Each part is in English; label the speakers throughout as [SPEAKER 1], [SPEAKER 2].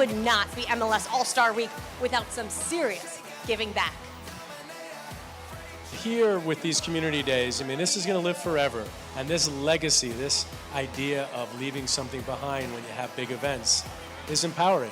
[SPEAKER 1] would not be MLS All-Star Week without some serious giving back.
[SPEAKER 2] Here with these community days, I mean, this is going to live forever. And this legacy, this idea of leaving something behind when you have big events is empowering.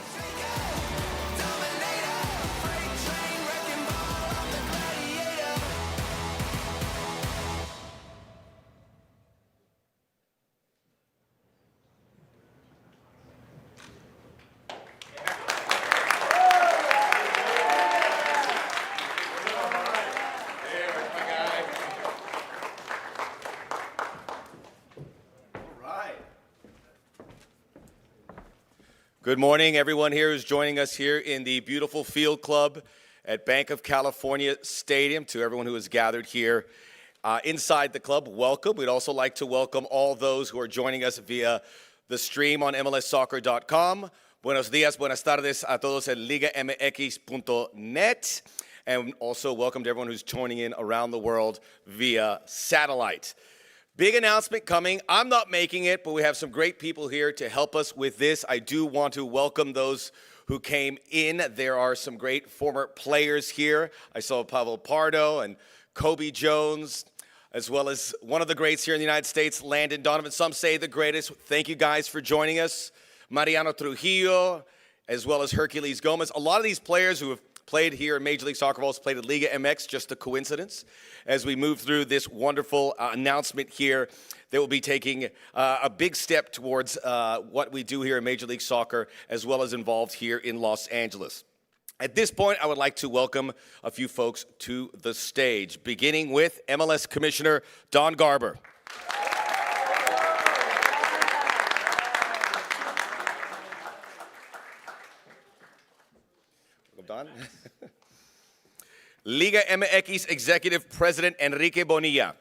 [SPEAKER 3] Good morning, everyone here who's joining us here in the beautiful Field Club at Bank of California Stadium. To everyone who has gathered here inside the club, welcome. We'd also like to welcome all those who are joining us via the stream on MLSsoccer.com. Buenos días, buenas tardes a todos en LigaMX.net. And also welcome to everyone who's joining in around the world via satellite. Big announcement coming. I'm not making it, but we have some great people here to help us with this. I do want to welcome those who came in. There are some great former players here. I saw Pablo Pardo and Kobe Jones, as well as one of the greats here in the United States, Landon Donovan. Some say the greatest. Thank you guys for joining us. Mariano Trujillo, as well as Herculez Gomez. A lot of these players who have played here in Major League Soccer, have also played at Liga MX, just a coincidence. As we move through this wonderful announcement here, that will be taking a big step towards what we do here in Major League Soccer, as well as involved here in Los Angeles. At this point, I would like to welcome a few folks to the stage, beginning with MLS Commissioner Don Garber. Don. Liga MX Executive President Enrique Bonilla.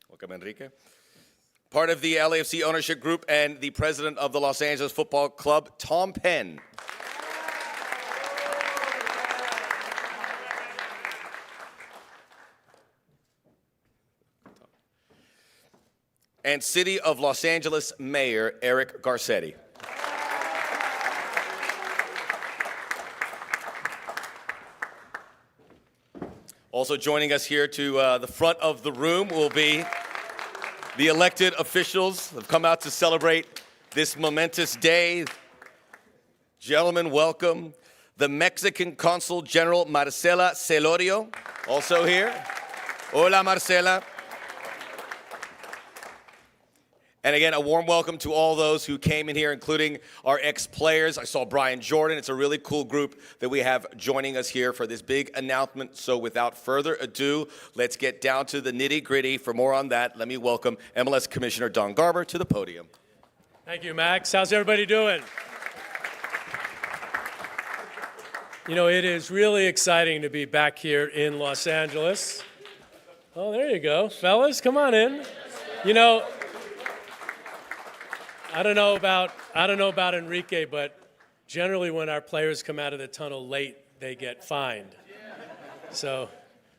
[SPEAKER 3] Welcome, Enrique. Part of the LAFC ownership group and the president of the Los Angeles Football Club, Tom Penn. And City of Los Angeles Mayor Eric Garcetti. Also joining us here to the front of the room will be the elected officials who have come out to celebrate this momentous day. Gentlemen, welcome. The Mexican Consul General Marcela Celorio, also here. Hola, Marcela. And again, a warm welcome to all those who came in here, including our ex-players. I saw Brian Jordan. It's a really cool group that we have joining us here for this big announcement. So without further ado, let's get down to the nitty-gritty. For more on that, let me welcome MLS Commissioner Don Garber to the podium.
[SPEAKER 2] Thank you, Max. How's everybody doing? You know, it is really exciting to be back here in Los Angeles. Oh, there you go. Fellas, come on in. You know, I don't know about Enrique, but generally when our players come out of the tunnel late, they get fined. So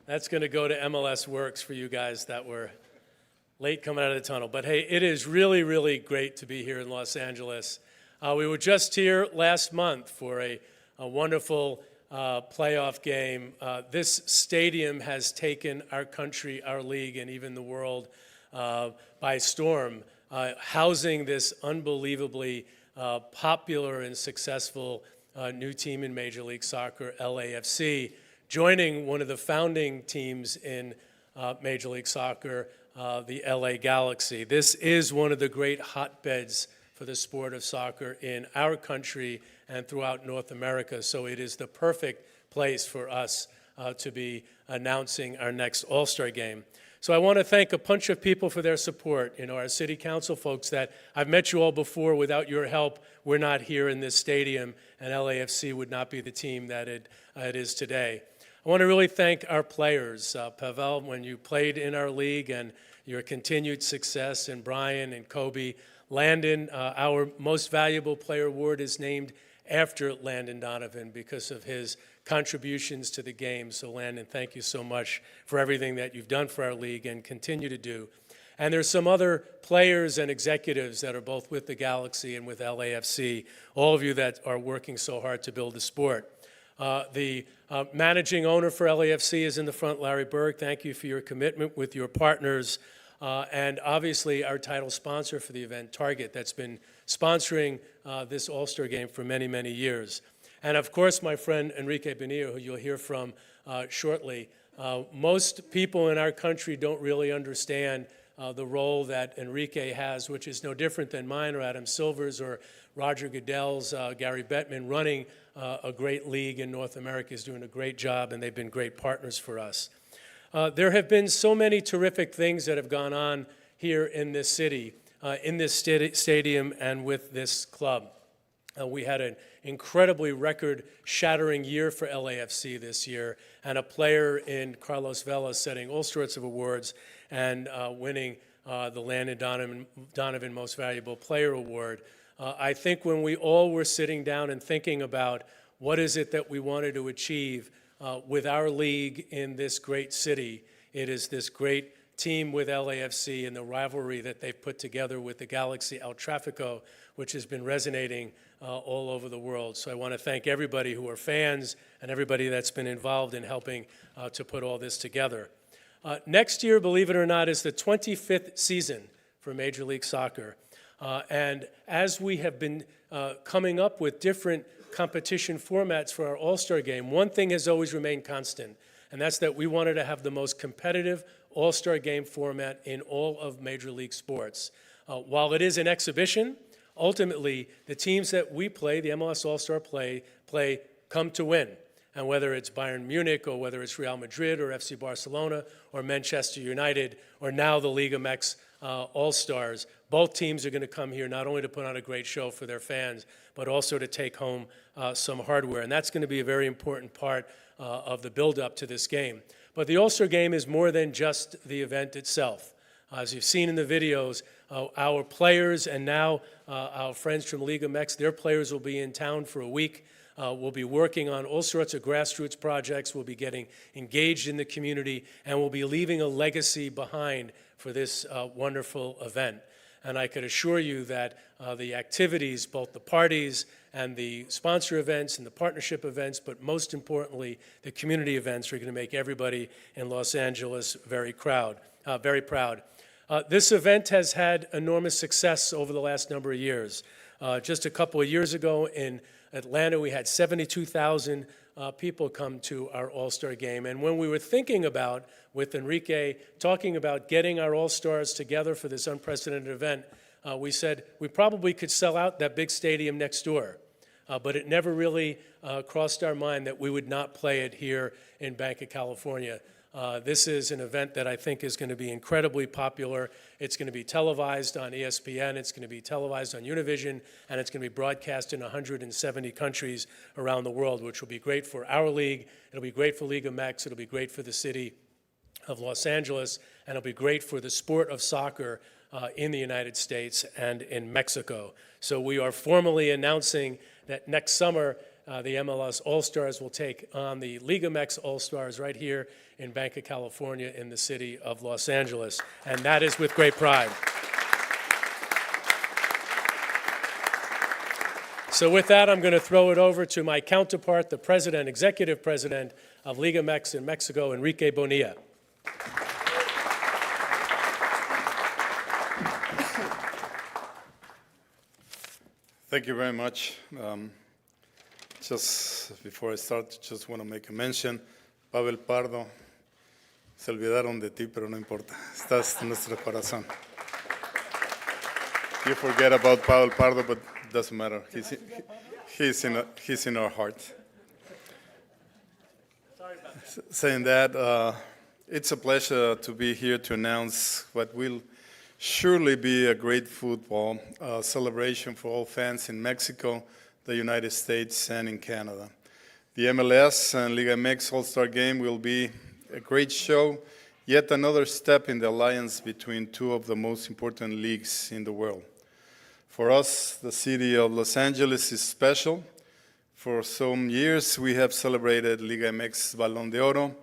[SPEAKER 2] that's going to go to MLS Works for you guys that were late coming out of the tunnel. But hey, it is really, really great to be here in Los Angeles. We were just here last month for a wonderful playoff game. This stadium has taken our country, our league, and even the world by storm. Housing this unbelievably popular and successful new team in Major League Soccer, LAFC, joining one of the founding teams in Major League Soccer, the LA Galaxy. This is one of the great hotbeds for the sport of soccer in our country and throughout North America, so it is the perfect place for us to be announcing our next All-Star Game. So I want to thank a bunch of people for their support. You know, our city council folks that I've met you all before. Without your help, we're not here in this stadium, and LAFC would not be the team that it is today. I want to really thank our players. Pavel, when you played in our league, and your continued success, and Brian and Kobe. Landon, our most valuable player award is named after Landon Donovan because of his contributions to the game. So Landon, thank you so much for everything that you've done for our league and continue to do. And there's some other players and executives that are both with the Galaxy and with LAFC, all of you that are working so hard to build the sport. The managing owner for LAFC is in the front, Larry Berg. Thank you for your commitment with your partners. And obviously our title sponsor for the event, Target, that's been sponsoring this All-Star Game for many, many years. And of course, my friend Enrique Bonilla, who you'll hear from shortly. Most people in our country don't really understand the role that Enrique has, which is no different than mine or Adam Silver's or Roger Goodell's, Gary Bettman, running a great league in North America. Is doing a great job, and they've been great partners for us. There have been so many terrific things that have gone on here in this city, in this stadium, and with this club. We had an incredibly record-shattering year for LAFC this year, and a player in Carlos Vela setting all sorts of awards and winning the Landon Donovan Most Valuable Player Award. I think when we all were sitting down and thinking about what is it that we wanted to achieve with our league in this great city, it is this great team with LAFC and the rivalry that they've put together with the Galaxy El Tráfico, which has been resonating all over the world. So I want to thank everybody who are fans and everybody that's been involved in helping to put all this together. Next year, believe it or not, is the 25th season for Major League Soccer. And as we have been coming up with different competition formats for our All-Star Game, one thing has always remained constant, and that's that we wanted to have the most competitive All-Star Game format in all of Major League sports. While it is an exhibition, ultimately, the teams that we play, the MLS All-Star play, come to win. And whether it's Bayern Munich or whether it's Real Madrid or FC Barcelona or Manchester United or now the Liga MX All-Stars, both teams are going to come here not only to put on a great show for their fans, but also to take home some hardware. And that's going to be a very important part of the build-up to this game. But the All-Star Game is more than just the event itself. As you've seen in the videos, our players and now our friends from Liga MX, their players will be in town for a week. We'll be working on all sorts of grassroots projects. We'll be getting engaged in the community, and we'll be leaving a legacy behind for this wonderful event. And I could assure you that the activities, both the parties and the sponsor events and the partnership events, but most importantly, the community events are going to make everybody in Los Angeles very proud. This event has had enormous success over the last number of years. Just a couple of years ago in Atlanta, we had 72,000 people come to our All-Star Game. And when we were thinking about, with Enrique, talking about getting our All-Stars together for this unprecedented event, we said we probably could sell out that big stadium next door. But it never really crossed our mind that we would not play it here in Banc of California. This is an event that I think is going to be incredibly popular. It's going to be televised on ESPN, it's going to be televised on Univision, and it's going to be broadcast in 170 countries around the world, which will be great for our league. It'll be great for Liga MX. It'll be great for the city of Los Angeles, and it'll be great for the sport of soccer in the United States and in Mexico. So we are formally announcing that next summer, the MLS All-Stars will take on the Liga MX All-Stars right here in Banc of California in the city of Los Angeles, and that is with great pride. So with that, I'm going to throw it over to my counterpart, the president, executive president of Liga MX in Mexico, Enrique Bonilla.
[SPEAKER 4] Thank you very much. Just before I start, just want to make a mention. Pavel Pardo, se olvidaron de ti, pero no importa. Estás en nuestro corazón. You forget about Pavel Pardo, but it doesn't matter. He's in our heart.
[SPEAKER 2] Sorry about that.
[SPEAKER 4] Saying that, it's a pleasure to be here to announce what will surely be a great football celebration for all fans in Mexico, the United States, and in Canada. The MLS and Liga MX All-Star Game will be a great show, yet another step in the alliance between two of the most important leagues in the world. For us, the city of Los Angeles is special For some years, we have celebrated Liga MX Balón de Oro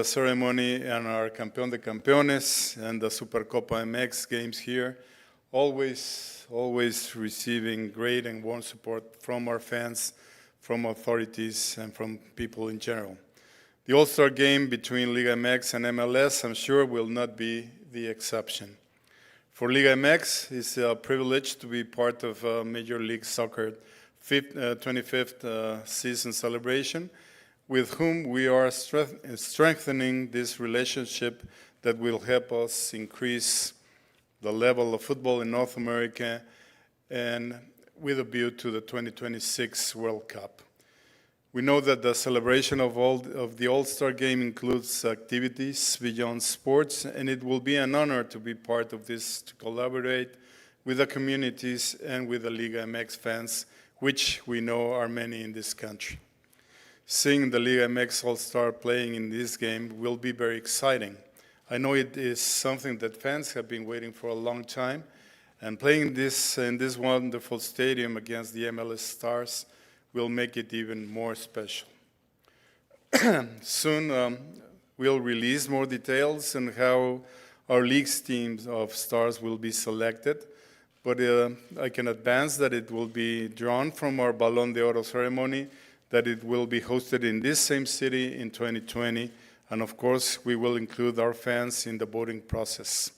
[SPEAKER 4] ceremony and our Campeón de Campeones and the Supercopa MX games here, always receiving great and warm support from our fans, from authorities, and from people in general. The All-Star Game between Liga MX and MLS, I'm sure, will not be the exception. For Liga MX, it's a privilege to be part of Major League Soccer 25th season celebration, with whom we are strengthening this relationship that will help us increase the level of football in North America and with a view to the 2026 World Cup. We know that the celebration of the All-Star Game includes activities beyond sports, and it will be an honor to be part of this, to collaborate with the communities and with the Liga MX fans, which we know are many in this country. Seeing the Liga MX All-Star playing in this game will be very exciting. I know it is something that fans have been waiting for a long time, and playing this in this wonderful stadium against the MLS Stars will make it even more special. Soon we'll release more details on how our league's teams of stars will be selected, but I can advance that it will be drawn from our Balón de Oro ceremony, that it will be hosted in this same city in 2020, and of course we will include our fans in the voting process.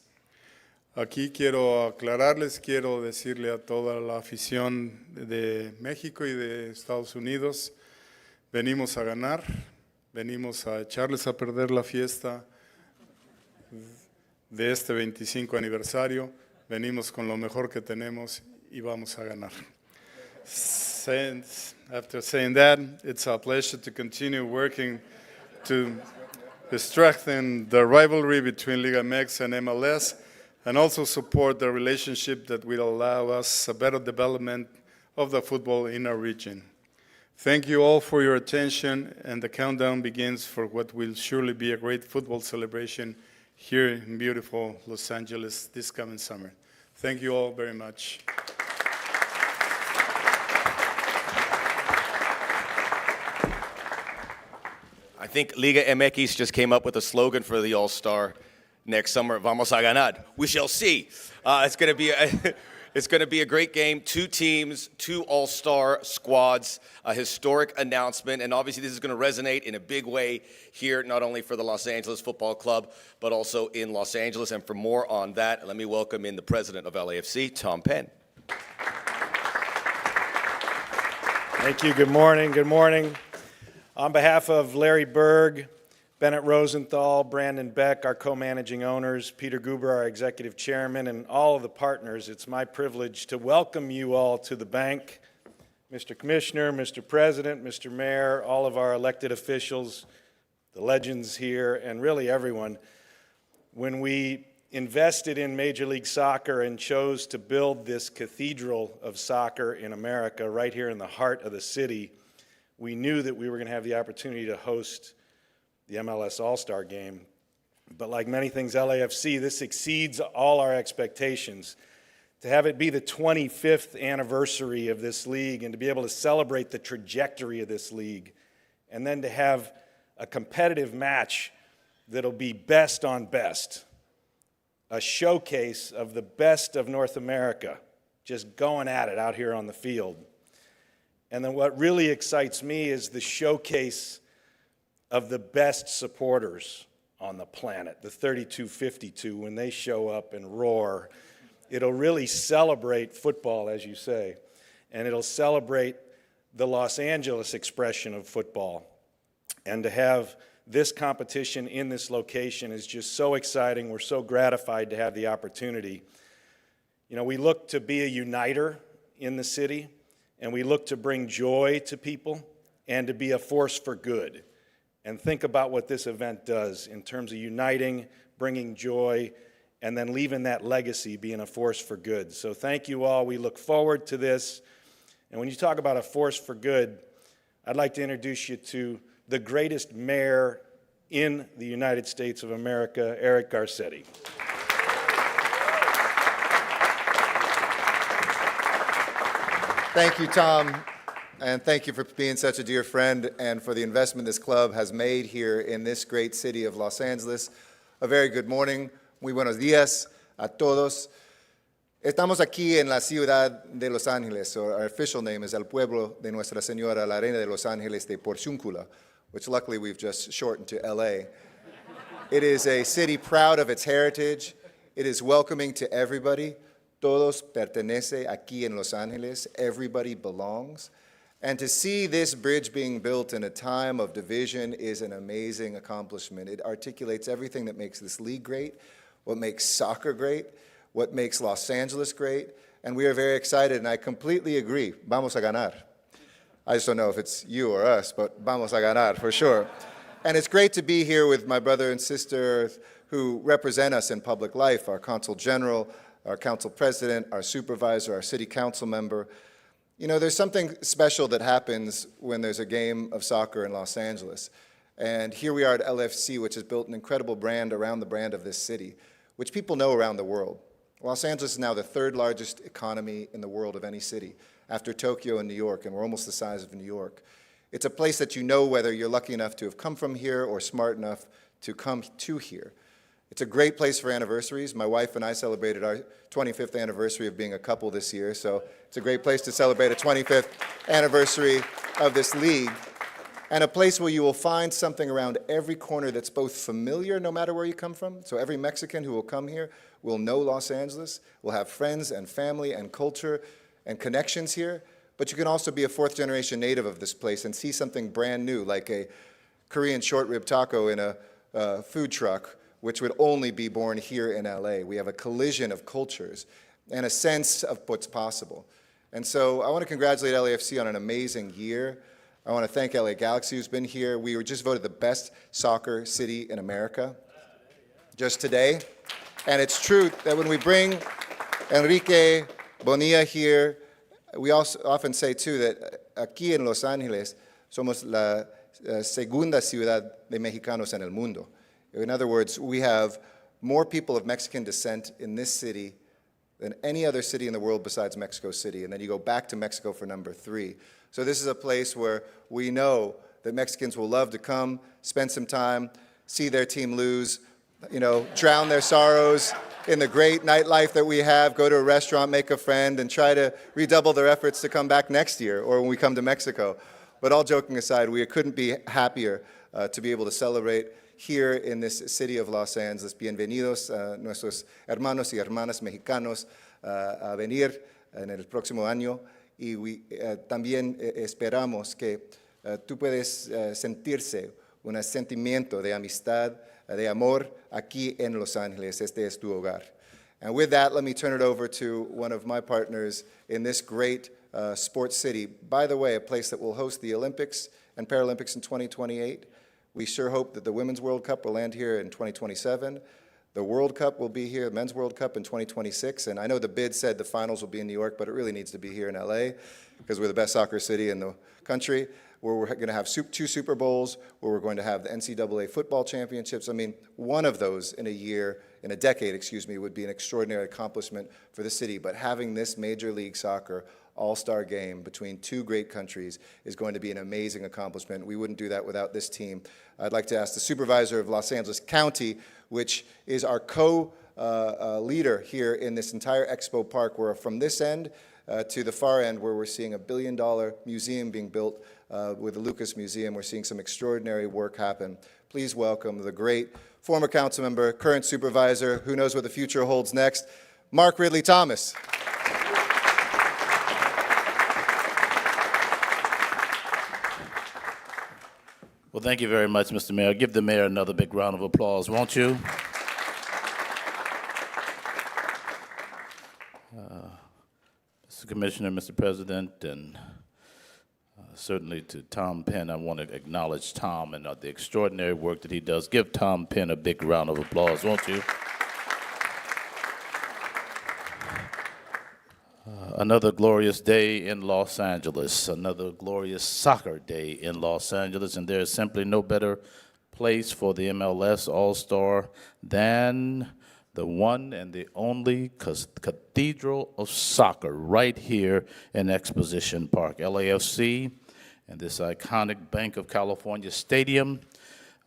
[SPEAKER 4] Aquí quiero aclararles, quiero decirle a toda la afición de México y de Estados Unidos, venimos a ganar, venimos a echarles a perder la fiesta de este 25 aniversario, venimos con lo mejor que tenemos y vamos a ganar. After saying that, it's a pleasure to continue working to strengthen the rivalry between Liga MX and MLS, and also support the relationship that will allow us a better development of the football in our region. Thank you all for your attention, and the countdown begins for what will surely be a great football celebration here in beautiful Los Angeles this coming summer. Thank you all very much.
[SPEAKER 3] I think Liga MX just came up with a slogan for the All-Star next summer. Vamos a ganar. We shall see. It's going to be a great game. Two teams, two All-Star squads, a historic announcement, and obviously this is going to resonate in a big way here, not only for the Los Angeles Football Club, but also in Los Angeles. And for more on that, let me welcome in the president of LAFC, Tom Penn.
[SPEAKER 5] Thank you. Good morning. Good morning. On behalf of Larry Berg, Bennett Rosenthal, Brandon Beck, our co-managing owners, Peter Guber, our executive chairman, and all of the partners, it's my privilege to welcome you all to the bank. Mr. Commissioner, Mr. President, Mr. Mayor, all of our elected officials, the legends here, and really everyone. When we invested in Major League Soccer and chose to build this cathedral of soccer in America right here in the heart of the city, we knew that we were going to have the opportunity to host the MLS All-Star Game. But like many things LAFC, this exceeds all our expectations. To have it be the 25th anniversary of this league and to be able to celebrate the trajectory of this league, and then to have a competitive match that'll be best on best, a showcase of the best of North America, just going at it out here on the field. And then what really excites me is the showcase of the best supporters on the planet, the 3252, when they show up and roar. It'll really celebrate football, as you say, and it'll celebrate the Los Angeles expression of football. And to have this competition in this location is just so exciting. We're so gratified to have the opportunity. You know, we look to be a uniter in the city, and we look to bring joy to people and to be a force for good. And think about what this event does in terms of uniting, bringing joy, and then leaving that legacy being a force for good. So thank you all. We look forward to this. And when you talk about a force for good, I'd like to introduce you to the greatest mayor in the United States of America, Eric Garcetti.
[SPEAKER 6] Thank you, Tom. And thank you for being such a dear friend and for the investment this club has made here in this great city of Los Angeles. A very good morning. Muy buenos días a todos. Estamos aquí en la ciudad de Los Ángeles, so our official name is El Pueblo de Nuestra Señora la Reina de Los Ángeles de Porciúncula, which luckily we've just shortened to LA. It is a city proud of its heritage. It is welcoming to everybody. Todos pertenece aquí en Los Angeles. Everybody belongs. And to see this bridge being built in a time of division is an amazing accomplishment. It articulates everything that makes this league great, what makes soccer great, what makes Los Angeles great, and we are very excited, and I completely agree. Vamos a ganar. I just don't know if it's you or us, but vamos a ganar for sure. And it's great to be here with my brother and sister who represent us in public life, our consul general, our council president, our supervisor, our city council member. You know, there's something special that happens when there's a game of soccer in Los Angeles. And here we are at LAFC, which has built an incredible brand around the brand of this city, which people know around the world. Los Angeles is now the third largest economy in the world of any city, after Tokyo and New York, and we're almost the size of New York. It's a place that you know whether you're lucky enough to have come from here or smart enough to come to here. It's a great place for anniversaries. My wife and I celebrated our 25th anniversary of being a couple this year, so it's a great place to celebrate a 25th anniversary of this league, and a place where you will find something around every corner that's both familiar no matter where you come from. So every Mexican who will come here will know Los Angeles, will have friends and family and culture and connections here, but you can also be a fourth-generation native of this place and see something brand new, like a Korean short rib taco in a food truck, which would only be born here in LA. We have a collision of cultures and a sense of what's possible. And so I want to congratulate LAFC on an amazing year. I want to thank LA Galaxy, who's been here. We were just voted the best soccer city in America just today. And it's true that when we bring Enrique Bonilla here, we also often say, too, that aquí en Los Ángeles somos la segunda ciudad de mexicanos en el mundo. In other words, we have more people of Mexican descent in this city than any other city in the world besides Mexico City. And then you go back to Mexico for number 3. So this is a place where we know that Mexicans will love to come, spend some time, see their team lose, you know, drown their sorrows in the great nightlife that we have, go to a restaurant, make a friend, and try to redouble their efforts to come back next year or when we come to Mexico. But all joking aside, we couldn't be happier to be able to celebrate here in this city of Los Angeles. Bienvenidos nuestros hermanos y hermanas mexicanos a venir en el próximo año. Y también esperamos que tú puedes sentirse un sentimiento de amistad, de amor aquí en Los Angeles. Este es tu hogar. And with that, let me turn it over to one of my partners in this great sports city. By the way, a place that will host the Olympics and Paralympics in 2028. We sure hope that the Women's World Cup will land here in 2027. The World Cup will be here, the Men's World Cup in 2026. And I know the bid said the finals will be in New York, but it really needs to be here in LA because we're the best soccer city in the country, where we're going to have 2 Super Bowls, where we're going to have the NCAA football championships. I mean, one of those in a decade, would be an extraordinary accomplishment for the city. But having this Major League Soccer All-Star Game between 2 great countries is going to be an amazing accomplishment. We wouldn't do that without this team. I'd like to ask the supervisor of Los Angeles County, which is our co-leader here in this entire Expo Park. We're from this end to the far end, where we're seeing a $1 billion museum being built with the Lucas Museum. We're seeing some extraordinary work happen. Please welcome the great former council member, current supervisor, who knows what the future holds next, Mark Ridley Thomas.
[SPEAKER 7] Well, thank you very much, Mr. Mayor. Give the mayor another big round of applause, won't you? Mr. Commissioner, Mr. President, and certainly to Tom Penn, I want to acknowledge Tom and the extraordinary work that he does. Give Tom Penn a big round of applause, won't you? Another glorious day in Los Angeles, another glorious soccer day in Los Angeles, and there is simply no better place for the MLS All-Star than the one and the only cathedral of soccer right here in Exposition Park. LAFC and this iconic Bank of California Stadium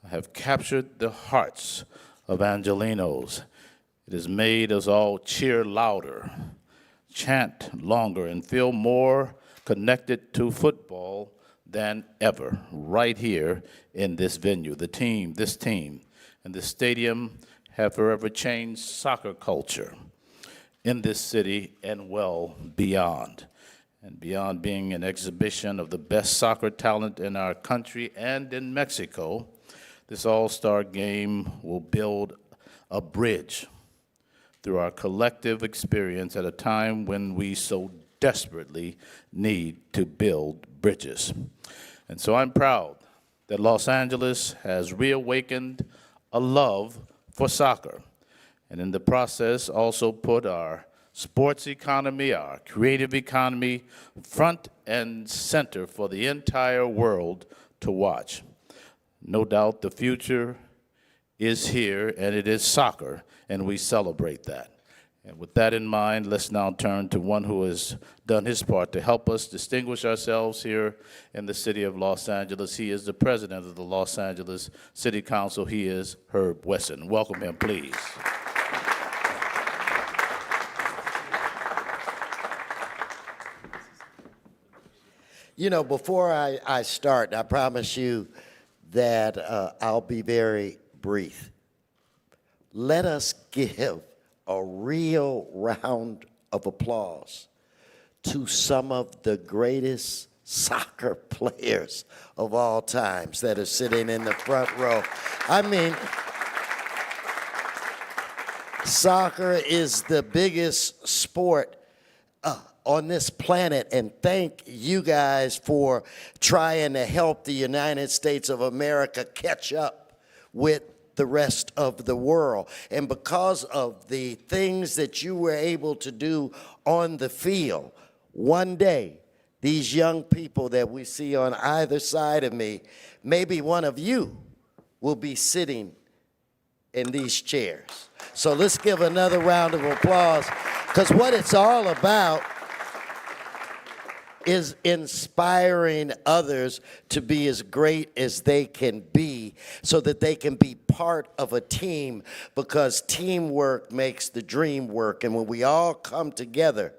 [SPEAKER 7] have captured the hearts of Angelenos. It has made us all cheer louder, chant longer, and feel more connected to football than ever right here in this venue. This team, and this stadium have forever changed soccer culture in this city and well beyond. And beyond being an exhibition of the best soccer talent in our country and in Mexico, this All-Star Game will build a bridge through our collective experience at a time when we so desperately need to build bridges. And so I'm proud that Los Angeles has reawakened a love for soccer, and in the process also put our sports economy, our creative economy, front and center for the entire world to watch. No doubt the future is here, and it is soccer, and we celebrate that. And with that in mind, let's now turn to one who has done his part to help us distinguish ourselves here in the city of Los Angeles. He is the president of the Los Angeles City Council. He is Herb Wesson. Welcome him, please.
[SPEAKER 8] You know, before I start, I promise you that I'll be very brief. Let us give a real round of applause to some of the greatest soccer players of all times that are sitting in the front row. I mean, soccer is the biggest sport on this planet, and thank you guys for trying to help the United States of America catch up with the rest of the world. And because of the things that you were able to do on the field, one day, these young people that we see on either side of me, maybe one of you will be sitting in these chairs. So let's give another round of applause, because what it's all about is inspiring others to be as great as they can be so that they can be part of a team, because teamwork makes the dream work. And when we all come together,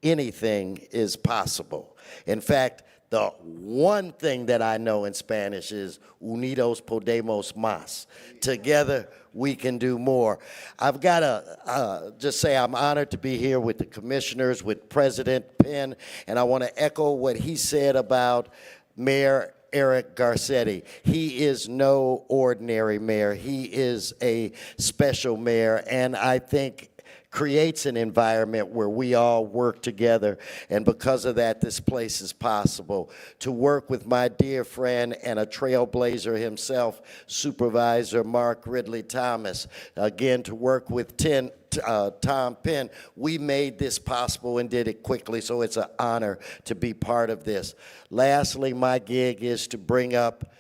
[SPEAKER 8] anything is possible. In fact, the one thing that I know in Spanish is unidos podemos más. Together, we can do more. I've got to just say I'm honored to be here with the commissioners, with President Penn, and I want to echo what he said about Mayor Eric Garcetti. He is no ordinary mayor. He is a special mayor, and I think creates an environment where we all work together, and because of that, this place is possible. To work with my dear friend and a trailblazer himself, Supervisor Mark Ridley Thomas, again, to work with Tom Penn, we made this possible and did it quickly, so it's an honor to be part of this. Lastly, my gig is to bring up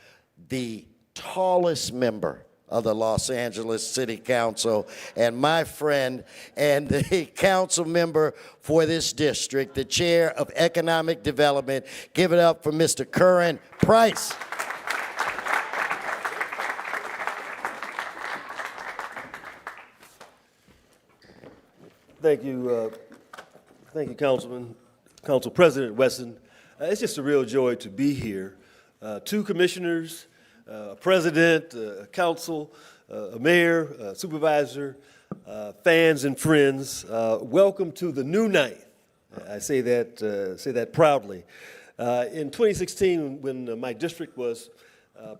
[SPEAKER 8] the tallest member of the Los Angeles City Council, and my friend and the council member for this district, the chair of economic development. Give it up for Mr. Curran Price.
[SPEAKER 9] Thank you, Council President Wesson. It's just a real joy to be here. Two commissioners, a president, a council, a mayor, a supervisor, fans and friends. Welcome to the new night. I say that proudly. In 2016, when my district was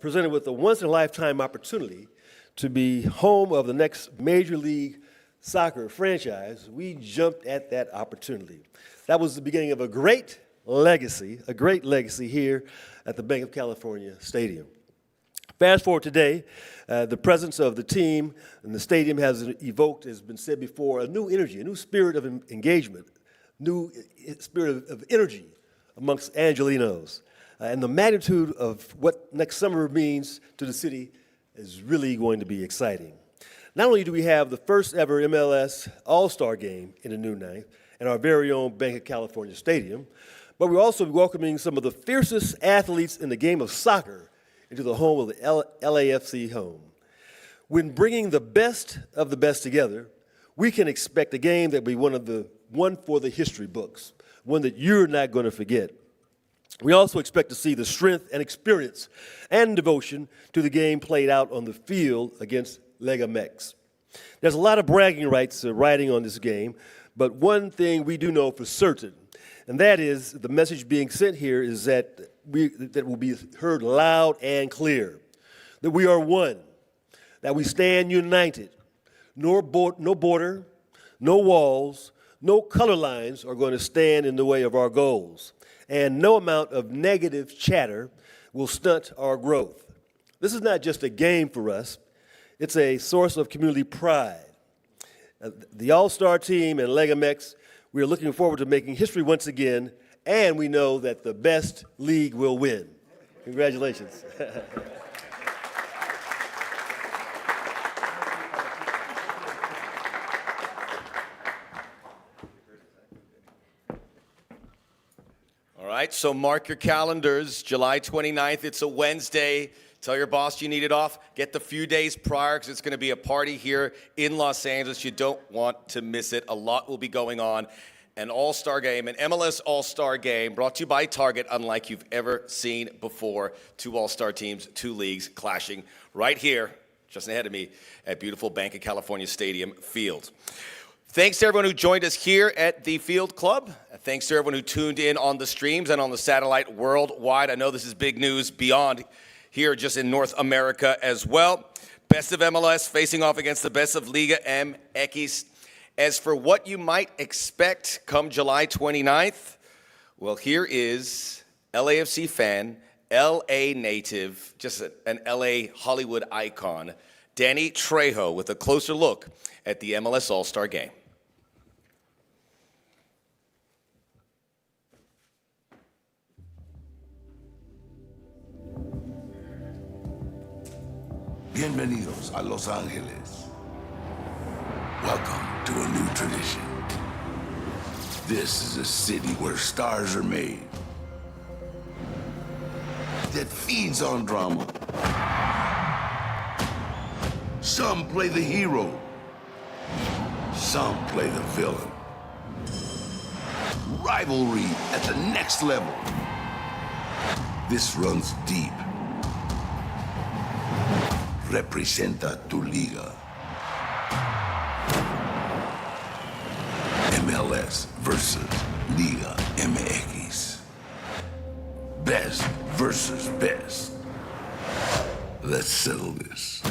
[SPEAKER 9] presented with a once-in-a-lifetime opportunity to be home of the next Major League Soccer franchise, we jumped at that opportunity. That was the beginning of a great legacy here at the Bank of California Stadium. Fast forward today, the presence of the team and the stadium has evoked, as has been said before, a new energy, a new spirit of engagement, new spirit of energy amongst Angelenos. And the magnitude of what next summer means to the city is really going to be exciting. Not only do we have the first ever MLS All-Star Game in the new ninth and our very own Bank of California Stadium, but we're also welcoming some of the fiercest athletes in the game of soccer into the home of the LAFC home. When bringing the best of the best together, we can expect a game that will be one for the history books, one that you're not going to forget. We also expect to see the strength and experience and devotion to the game played out on the field against Liga MX. There's a lot of bragging rights riding on this game, but one thing we do know for certain, and that is the message being sent here is that will be heard loud and clear, that we are one, that we stand united. No border, no walls, no color lines are going to stand in the way of our goals, and no amount of negative chatter will stunt our growth. This is not just a game for us, it's a source of community pride. The All-Star team and Liga MX, we are looking forward to making history once again, and we know that the best league will win. Congratulations.
[SPEAKER 3] All right, so mark your calendars, July 29th. It's a Wednesday. Tell your boss you need it off. Get the few days prior because it's going to be a party here in Los Angeles. You don't want to miss it. A lot will be going on. An All-Star Game, an MLS All-Star Game brought to you by Target, unlike you've ever seen before. 2 All-Star teams, 2 leagues clashing right here, just ahead of me, at beautiful Bank of California Stadium Field. Thanks to everyone who joined us here at the Field Club. Thanks to everyone who tuned in on the streams and on the satellite worldwide. I know this is big news beyond here, just in North America as well. Best of MLS facing off against the best of Liga MX. As for what you might expect come July 29th, well, here is LAFC fan, LA native, just an LA Hollywood icon, Danny Trejo, with a closer look at the MLS All-Star Game.
[SPEAKER 10] Bienvenidos a Los Angeles. Welcome to a new tradition. This is a city where stars are made, that feeds on drama. Some play the hero, some play the villain. Rivalry at the next level. This runs deep. Representa tu liga. MLS versus Liga MX. Best versus best. Let's settle this.